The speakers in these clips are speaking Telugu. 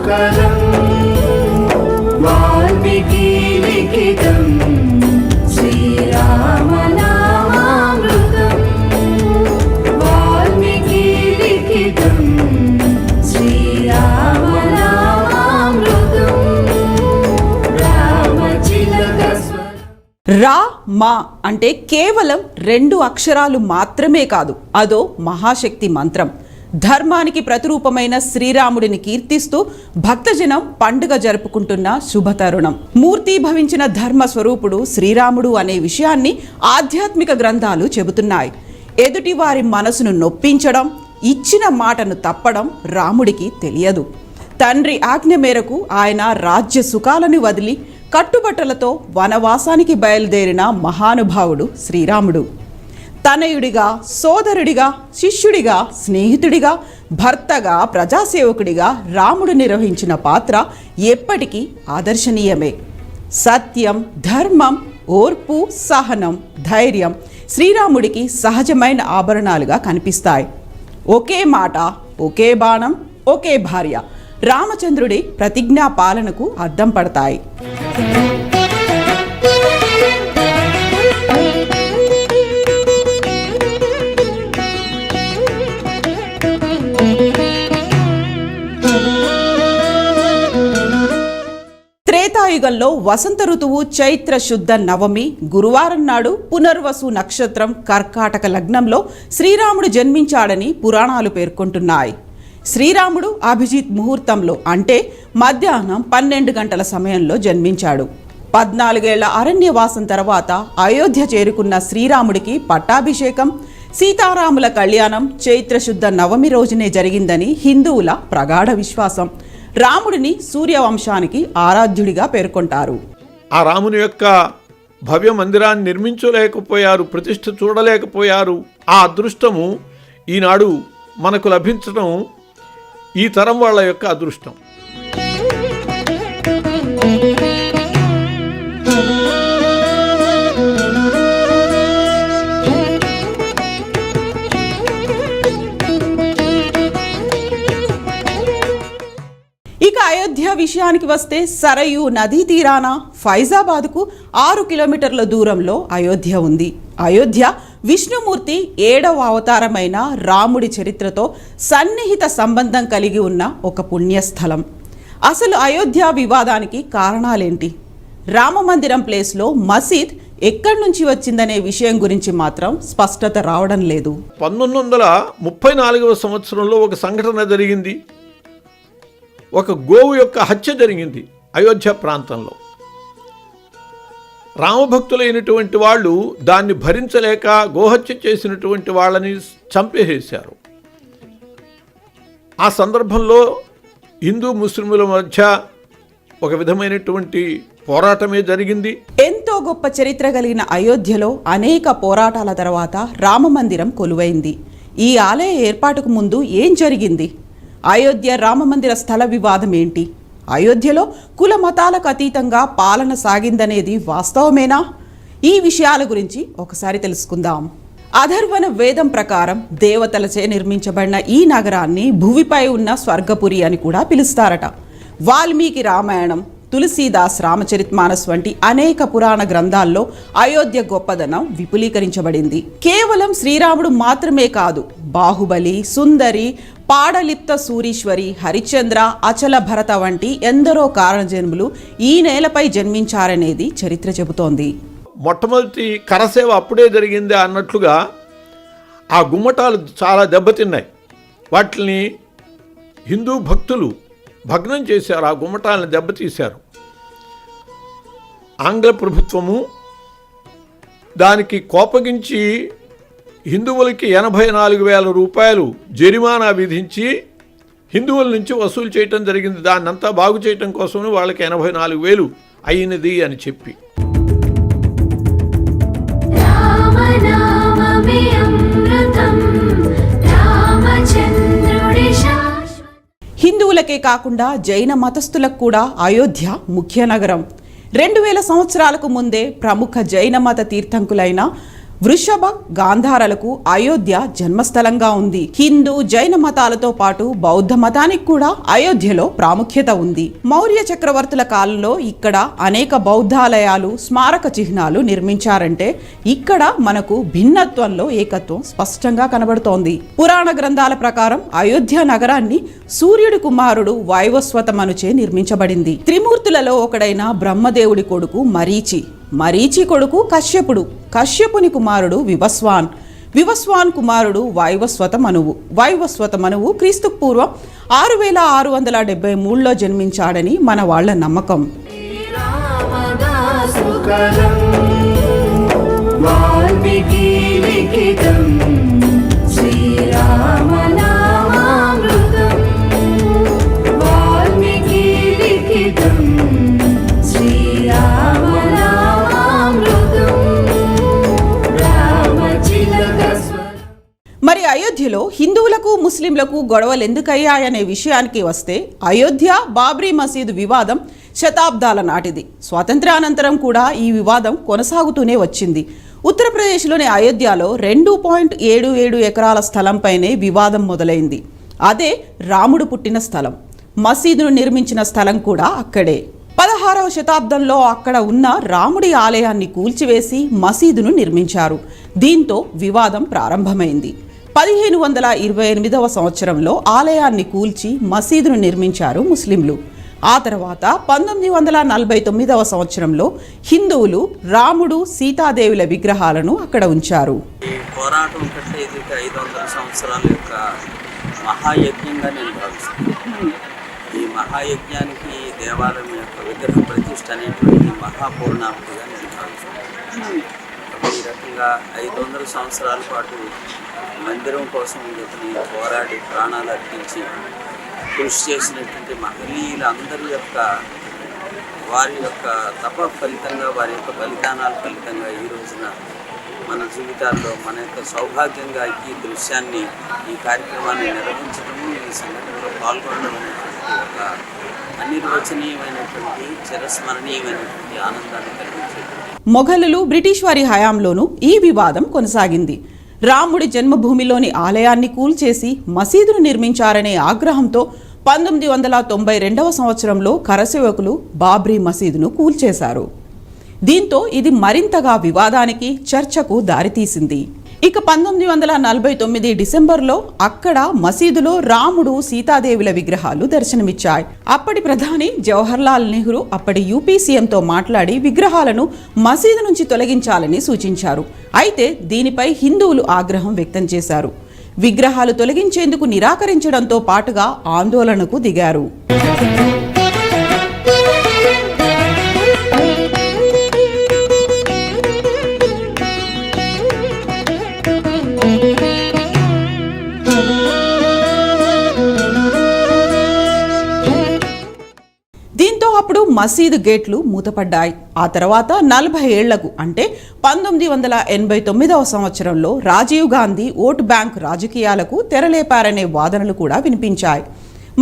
శుభకరం వాల్మీకి లిఖితం శ్రీరామనామామృతం వాల్మీకి లిఖితం శ్రీరామనామామృతం రామచిలక రా మా అంటే కేవలం 2 అక్షరాలు మాత్రమే కాదు, అదో మహాశక్తి మంత్రం. ధర్మానికి ప్రతిరూపమైన శ్రీరాముడిని కీర్తిస్తూ భక్తజనం పండుగ జరుపుకుంటున్న శుభతరుణం. మూర్తీభవించిన ధర్మ స్వరూపుడు శ్రీరాముడు అనే విషయాన్ని ఆధ్యాత్మిక గ్రంథాలు చెబుతున్నాయి. ఎదుటి వారి మనసును నొప్పించడం, ఇచ్చిన మాటను తప్పడం రాముడికి తెలియదు. తండ్రి ఆజ్ఞ మేరకు ఆయన రాజ్య సుఖాలను వదిలి కట్టుబట్టలతో వనవాసానికి బయలుదేరిన మహానుభావుడు శ్రీరాముడు. తనయుడిగా, సోదరుడిగా, శిష్యుడిగా, స్నేహితుడిగా, భర్తగా, ప్రజాసేవకుడిగా రాముడు నిర్వహించిన పాత్ర ఎప్పటికీ ఆదర్శనీయమే. సత్యం, ధర్మం, ఓర్పు, సహనం, ధైర్యం శ్రీరాముడికి సహజమైన ఆభరణాలుగా కనిపిస్తాయి. ఒకే మాట, ఒకే బాణం, ఒకే భార్య రామచంద్రుడి ప్రతిజ్ఞా పాలనకు అద్దం పడతాయి. త్రేతాయుగంలో వసంత ఋతువు చైత్ర శుద్ధ నవమి గురువారం నాడు పునర్వసు నక్షత్రం కర్కాటక లగ్నంలో శ్రీరాముడు జన్మించాడని పురాణాలు పేర్కొంటున్నాయి. శ్రీరాముడు అభిజిత్ ముహూర్తంలో అంటే మధ్యాహ్నం 12 గంటల సమయంలో జన్మించాడు. 14 ఏళ్ల అరణ్యవాసం తర్వాత అయోధ్య చేరుకున్న శ్రీరాముడికి పట్టాభిషేకం, సీతారాముల కళ్యాణం చైత్రశుద్ధ నవమి రోజునే జరిగిందని హిందువుల ప్రగాఢ విశ్వాసం. రాముడిని సూర్యవంశానికి ఆరాధ్యుడిగా పేర్కొంటారు. ఆ రాముని యొక్క భవ్య మందిరాన్ని నిర్మించలేకపోయారు, ప్రతిష్ఠ చూడలేకపోయారు. ఆ అదృష్టము ఈనాడు మనకు లభించడం ఈ తరం వాళ్ళ యొక్క అదృష్టం. ఇక అయోధ్య విషయానికి వస్తే సరయూ నదీ తీరాన ఫైజాబాద్కు 6 కిలోమీటర్ల దూరంలో అయోధ్య ఉంది. అయోధ్య విష్ణుమూర్తి 7వ అవతారమైన రాముడి చరిత్రతో సన్నిహిత సంబంధం కలిగి ఉన్న ఒక పుణ్యస్థలం. అసలు అయోధ్య వివాదానికి కారణాలేంటి? రామమందిరం ప్లేస్లో మసీద్ ఎక్కడి నుంచి వచ్చిందనే విషయం గురించి మాత్రం స్పష్టత రావడం లేదు. 1934వ సంవత్సరంలో ఒక సంఘటన జరిగింది. ఒక గోవు యొక్క హత్య జరిగింది అయోధ్య ప్రాంతంలో. రామభక్తులైనటువంటి వాళ్ళు దాన్ని భరించలేక గోహత్య చేసినటువంటి వాళ్ళని చంపేసేశారు. ఆ సందర్భంలో హిందూ ముస్లింల మధ్య ఒక విధమైనటువంటి పోరాటమే జరిగింది. ఎంతో గొప్ప చరిత్ర కలిగిన అయోధ్యలో అనేక పోరాటాల తర్వాత రామమందిరం కొలువైంది. ఈ ఆలయ ఏర్పాటుకు ముందు ఏం జరిగింది? అయోధ్య రామమందిర స్థల వివాదం ఏంటి? అయోధ్యలో కుల మతాలకు అతీతంగా పాలన సాగిందనేది వాస్తవమేనా? ఈ విషయాల గురించి ఒకసారి తెలుసుకుందాం. అథర్వణ వేదం ప్రకారం దేవతలచే నిర్మించబడిన ఈ నగరాన్ని భూమిపై ఉన్న స్వర్గపురి అని కూడా పిలుస్తారట. వాల్మీకి రామాయణం, తులసీదాస్ రామచరితమానస్ వంటి అనేక పురాణ గ్రంథాల్లో అయోధ్య గొప్పదనం విపులీకరించబడింది. కేవలం శ్రీరాముడు మాత్రమే కాదు, బాహుబలి, సుందరి, పాడలిప్త సూరీశ్వరి, హరిశ్చంద్ర, అచల భరత వంటి ఎందరో కారణజన్ములు ఈ నేలపై జన్మించారనేది చరిత్ర చెబుతోంది. మొట్టమొదటి కరసేవ అప్పుడే జరిగింది అన్నట్లుగా ఆ గుమ్మటాలు చాలా దెబ్బతిన్నాయి. వాటిని హిందూ భక్తులు భగ్నం చేశారు, ఆ గుమ్మటాలను దెబ్బతీశారు. ఆంగ్ల ప్రభుత్వము దానికి కోపగించి హిందువులకి 84,000 రూపాయలు జరిమానా విధించి హిందువుల నుంచి వసూలు చేయటం జరిగింది. దాన్నంతా బాగు చేయటం కోసం వాళ్ళకి 84,000 అయినది అని చెప్పి. హిందువులకే కాకుండా జైన మతస్థులకు కూడా అయోధ్య ముఖ్య నగరం. 2000 సంవత్సరాలకు ముందే ప్రముఖ జైన మత తీర్థంకులైన వృషభ గాంధారాలకు అయోధ్య జన్మస్థలంగా ఉంది. హిందూ జైన మతాలతో పాటు బౌద్ధ మతానికి కూడా అయోధ్యలో ప్రాముఖ్యత ఉంది. మౌర్య చక్రవర్తుల కాలంలో ఇక్కడ అనేక బౌద్ధాలయాలు, స్మారక చిహ్నాలు నిర్మించారంటే ఇక్కడ మనకు భిన్నత్వంలో ఏకత్వం స్పష్టంగా కనబడుతోంది. పురాణ గ్రంథాల ప్రకారం అయోధ్య నగరాన్ని సూర్యుడి కుమారుడు వైవస్వతమనుచే నిర్మించబడింది. త్రిమూర్తులలో ఒకడైన బ్రహ్మదేవుడి కొడుకు మరీచి కొడుకు కశ్యపుని కుమారుడు వివస్వాన్ కుమారుడు వైవస్వత మనువు క్రీస్తు పూర్వం 6673లో జన్మించాడని మన వాళ్ళ నమ్మకం. మరి అయోధ్యలో హిందువులకు ముస్లింలకు గొడవలు ఎందుకయ్యాయనే విషయానికి వస్తే, అయోధ్య బాబ్రీ మసీదు వివాదం శతాబ్దాల నాటిది. స్వాతంత్ర్యానంతరం కూడా ఈ వివాదం కొనసాగుతూనే వచ్చింది. ఉత్తరప్రదేశ్లోని అయోధ్యలో 2.77 ఎకరాల స్థలంపైనే వివాదం మొదలైంది. అదే రాముడు పుట్టిన స్థలం. మసీదును నిర్మించిన స్థలం కూడా అక్కడే. 16వ శతాబ్దంలో అక్కడ ఉన్న రాముడి ఆలయాన్ని కూల్చివేసి మసీదును నిర్మించారు. దీంతో వివాదం ప్రారంభమైంది. 1528వ సంవత్సరంలో ఆలయాన్ని కూల్చి మసీదును నిర్మించారు ముస్లింలు. ఆ తర్వాత 1949వ సంవత్సరంలో హిందువులు రాముడు, సీతాదేవుల విగ్రహాలను అక్కడ ఉంచారు. ఈ పోరాటం కంటే ఇది 500 సంవత్సరాల యొక్క మహాయజ్ఞంగా నేను భావిస్తున్నాను. ఈ మహాయజ్ఞానికి దేవాలయం యొక్క విగ్రహ ప్రతిష్ఠ అనేటువంటి మహాపూర్ణాహుతిగా నేను భావిస్తున్నాను. ఈ రకంగా 500 సంవత్సరాల పాటు మందిరం కోసం ఇతని పోరాడి ప్రాణాలు అర్పించి కృషి చేసినటువంటి మహనీయులందరి యొక్క వారి యొక్క తప ఫలితంగా, వారి యొక్క బలిదానాల ఫలితంగా ఈ రోజున మన జీవితాల్లో మన యొక్క సౌభాగ్యంగా ఈ దృశ్యాన్ని, ఈ కార్యక్రమాన్ని నిర్వహించడము, ఈ సంఘటనలో పాల్గొనడం అనేటువంటి ఒక అనిర్వచనీయమైనటువంటి చిరస్మరణీయమైనటువంటి ఆనందాన్ని కలిగించేది. మొఘలులు, బ్రిటిష్ వారి హయాంలోనూ ఈ వివాదం కొనసాగింది. రాముడి జన్మభూమిలోని ఆలయాన్ని కూల్చేసి మసీదును నిర్మించారనే ఆగ్రహంతో 1992వ సంవత్సరంలో కరసేవకులు బాబ్రీ మసీదును కూల్చేశారు. దీంతో ఇది మరింతగా వివాదానికి, చర్చకు దారితీసింది. ఇక 1949 డిసెంబర్లో అక్కడ మసీదులో రాముడు, సీతాదేవుల విగ్రహాలు దర్శనమిచ్చాయి. అప్పటి ప్రధాని జవహర్లాల్ నెహ్రూ అప్పటి యూపీ సీఎంతో మాట్లాడి విగ్రహాలను మసీదు నుంచి తొలగించాలని సూచించారు. అయితే దీనిపై హిందువులు ఆగ్రహం వ్యక్తం చేశారు. విగ్రహాలు తొలగించేందుకు నిరాకరించడంతో పాటుగా ఆందోళనకు దిగారు. దీంతో అప్పుడు మసీదు గేట్లు మూతపడ్డాయి. ఆ తర్వాత 40 ఏళ్లకు అంటే 1989వ సంవత్సరంలో రాజీవ్ గాంధీ ఓటు బ్యాంక్ రాజకీయాలకు తెరలేపారనే వాదనలు కూడా వినిపించాయి.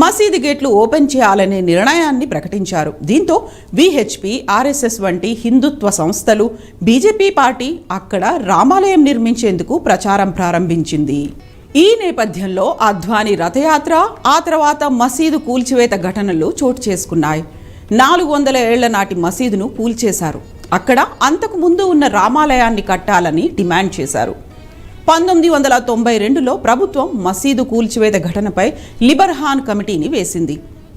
మసీదు గేట్లు ఓపెన్ చేయాలనే నిర్ణయాన్ని ప్రకటించారు. దీంతో విహెచ్పి, ఆర్ఎస్ఎస్ వంటి హిందుత్వ సంస్థలు, బీజేపీ పార్టీ అక్కడ రామాలయం నిర్మించేందుకు ప్రచారం ప్రారంభించింది. ఈ నేపథ్యంలో అద్వానీ రథయాత్ర, ఆ తర్వాత మసీదు కూల్చివేత ఘటనలు చోటు చేసుకున్నాయి. 400 ఏళ్ల నాటి మసీదును కూల్చేశారు. అక్కడ అంతకు ముందు ఉన్న రామాలయాన్ని కట్టాలని డిమాండ్ చేశారు. 1992లో ప్రభుత్వం మసీదు కూల్చివేత ఘటనపై లిబర్హాన్ కమిటీని వేసింది.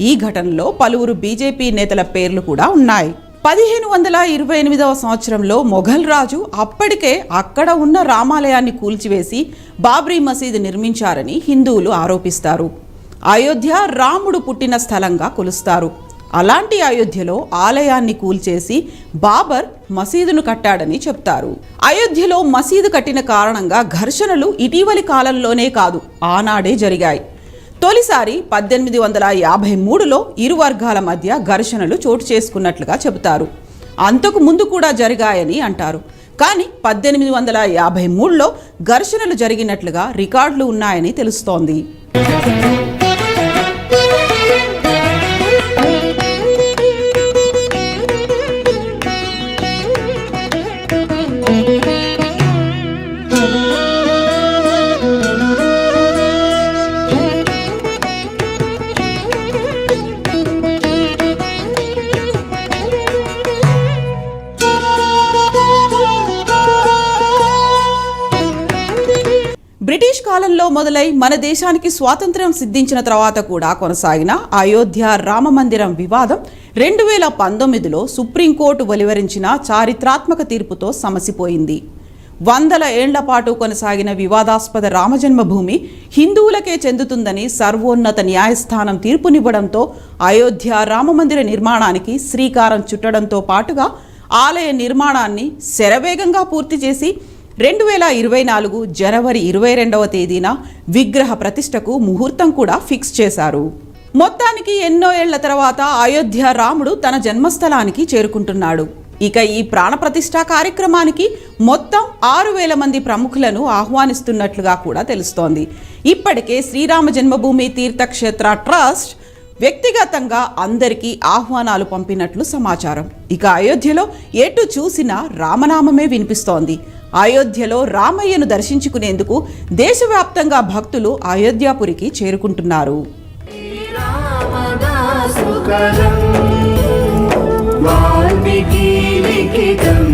ఈ ఘటనలో పలువురు బీజేపీ నేతల పేర్లు కూడా ఉన్నాయి. 1528వ సంవత్సరంలో మొఘల్ రాజు అప్పటికే అక్కడ ఉన్న రామాలయాన్ని కూల్చివేసి బాబ్రీ మసీదు నిర్మించారని హిందువులు ఆరోపిస్తారు. అయోధ్య రాముడు పుట్టిన స్థలంగా కొలుస్తారు. అలాంటి అయోధ్యలో ఆలయాన్ని కూల్చేసి బాబర్ మసీదును కట్టాడని చెప్తారు. అయోధ్యలో మసీదు కట్టిన కారణంగా ఘర్షణలు ఇటీవలి కాలంలోనే కాదు, ఆనాడే జరిగాయి. తొలిసారి 1853లో ఇరు వర్గాల మధ్య ఘర్షణలు చోటు చేసుకున్నట్లుగా చెబుతారు. అంతకు ముందు కూడా జరిగాయని అంటారు. కానీ 1853లో ఘర్షణలు జరిగినట్లుగా రికార్డులు ఉన్నాయని తెలుస్తోంది. మొదలై మన దేశానికి స్వాతంత్ర్యం సిద్ధించిన తర్వాత కూడా కొనసాగిన అయోధ్య రామ మందిరం వివాదం 2019లో సుప్రీంకోర్టు వెలువరించిన చారిత్రాత్మక తీర్పుతో సమసిపోయింది. 100 ఏళ్ల పాటు కొనసాగిన వివాదాస్పద రామజన్మభూమి హిందువులకే చెందుతుందని సర్వోన్నత న్యాయస్థానం తీర్పునివ్వడంతో అయోధ్య రామమందిర నిర్మాణానికి శ్రీకారం చుట్టడంతో పాటుగా ఆలయ నిర్మాణాన్ని శరవేగంగా పూర్తి చేసి 2024 జనవరి 22వ తేదీన విగ్రహ ప్రతిష్టకు ముహూర్తం కూడా ఫిక్స్ చేశారు. మొత్తానికి ఎన్నో ఏళ్ల తర్వాత అయోధ్య రాముడు తన జన్మస్థలానికి చేరుకుంటున్నాడు. ఇక ఈ ప్రాణప్రతిష్ఠా కార్యక్రమానికి మొత్తం 6,000 మంది ప్రముఖులను ఆహ్వానిస్తున్నట్లుగా కూడా తెలుస్తోంది. ఇప్పటికే శ్రీరామ జన్మభూమి తీర్థక్షేత్ర ట్రస్ట్ వ్యక్తిగతంగా అందరికీ ఆహ్వానాలు పంపినట్లు సమాచారం. ఇక అయోధ్యలో ఎటు చూసినా రామనామమే వినిపిస్తోంది. అయోధ్యలో రామయ్యను దర్శించుకునేందుకు దేశవ్యాప్తంగా భక్తులు అయోధ్యాపురికి చేరుకుంటున్నారు. రామదాసు కలం వాల్మీకి లిఖితం